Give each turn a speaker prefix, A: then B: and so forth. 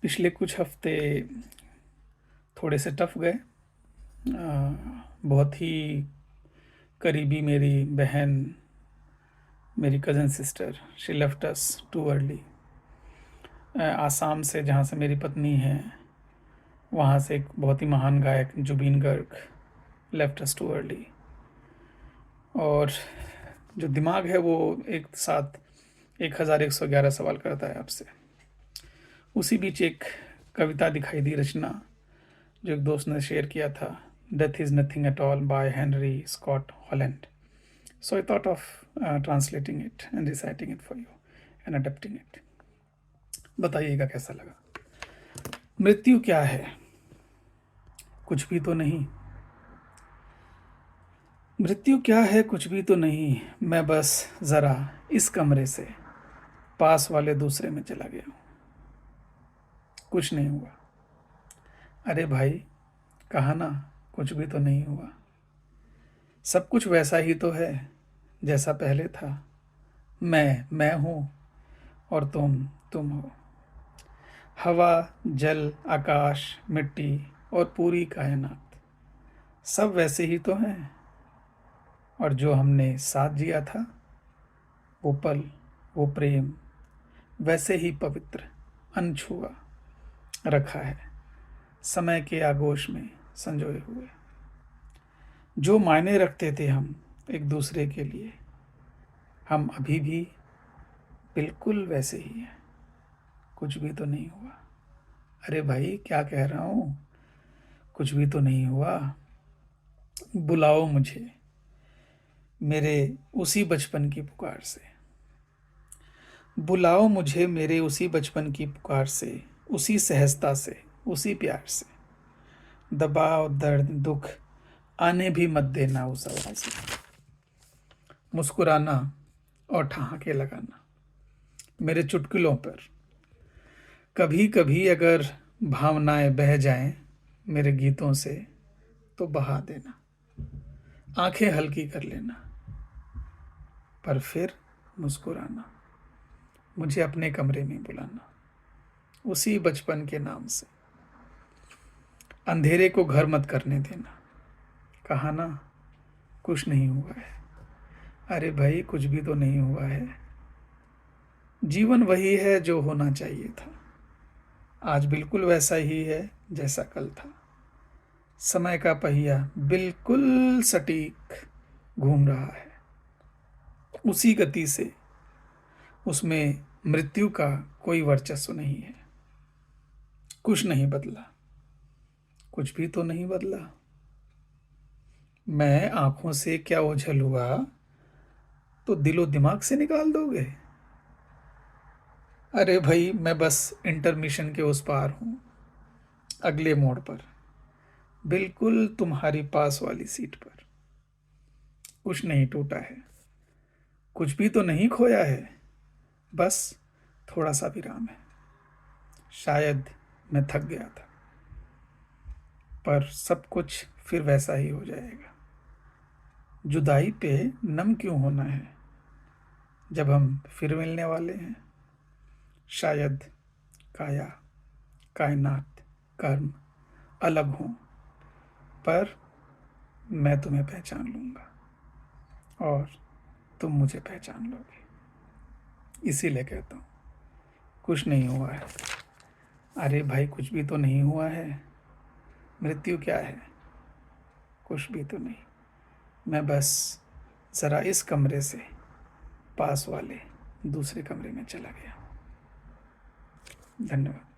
A: पिछले कुछ हफ्ते थोड़े से टफ गए। बहुत ही करीबी मेरी बहन, मेरी cousin sister, she left us too early. Assam से, जहाँ से मेरी पत्नी है, वहाँ से एक बहुत ही महान गायक Zubeen Garg left us too early. और जो दिमाग है वो एक साथ 1111 सवाल करता है आपसे। उसी बीच एक कविता दिखाई दी, रचना, जो एक दोस्त ने शेयर किया था, death is nothing at all by Henry Scott Holland. So I thought of translating it and reciting it for you and adapting it. बताइएगा कैसा लगा। मृत्यु क्या है? कुछ भी तो नहीं। मृत्यु क्या है? कुछ भी तो नहीं। मैं बस ज़रा इस कमरे से पास वाले दूसरे में चला गया हूँ। कुछ नहीं हुआ। अरे भाई, कहा ना, कुछ भी तो नहीं हुआ। सब कुछ वैसा ही तो है जैसा पहले था। मैं हूँ और तुम हो। हवा, जल, आकाश, मिट्टी और पूरी कायनात, सब वैसे ही तो हैं। और जो हमने साथ जिया था, वो पल, वो प्रेम, वैसे ही पवित्र, अनछुआ रखा है समय के आगोश में संजोए हुए। जो मायने रखते थे हम एक दूसरे के लिए, हम अभी भी बिल्कुल वैसे ही हैं। कुछ भी तो नहीं हुआ। अरे भाई, क्या कह रहा हूँ, कुछ भी तो नहीं हुआ। बुलाओ मुझे मेरे उसी बचपन की पुकार से। बुलाओ मुझे मेरे उसी बचपन की पुकार से, उसी सहजता से, उसी प्यार से। दबाव, दर्द, दुख आने भी मत देना उस आवाज में। मुस्कुराना और ठहाके लगाना मेरे चुटकुलों पर। कभी कभी अगर भावनाएं बह जाएं मेरे गीतों से, तो बहा देना, आंखें हल्की कर लेना, पर फिर मुस्कुराना, मुझे अपने कमरे में बुलाना, उसी बचपन के नाम से। अंधेरे को घर मत करने देना। कहा ना, कुछ नहीं हुआ है। अरे भाई, कुछ भी तो नहीं हुआ है। जीवन वही है जो होना चाहिए था, आज बिल्कुल वैसा ही है जैसा कल था। समय का पहिया बिल्कुल सटीक घूम रहा है, उसी गति से। उसमें मृत्यु का कोई वर्चस्व नहीं है। कुछ नहीं बदला, कुछ भी तो नहीं बदला। मैं आंखों से क्या ओझल हुआ तो दिलो दिमाग से निकाल दोगे? अरे भाई, मैं बस इंटरमिशन के उस पार हूं, अगले मोड़ पर, बिल्कुल तुम्हारी पास वाली सीट पर। कुछ नहीं टूटा है, कुछ भी तो नहीं खोया है, बस थोड़ा सा विराम है। शायद मैं थक गया था, पर सब कुछ फिर वैसा ही हो जाएगा। जुदाई पे नम क्यों होना है जब हम फिर मिलने वाले हैं? शायद काया, कायनात, कर्म अलग हों, पर मैं तुम्हें पहचान लूंगा और तुम मुझे पहचान लोगे। इसीलिए कहता हूँ, कुछ नहीं हुआ है। अरे भाई, कुछ भी तो नहीं हुआ है। मृत्यु क्या है? कुछ भी तो नहीं। मैं बस ज़रा इस कमरे से पास वाले दूसरे कमरे में चला गया। धन्यवाद।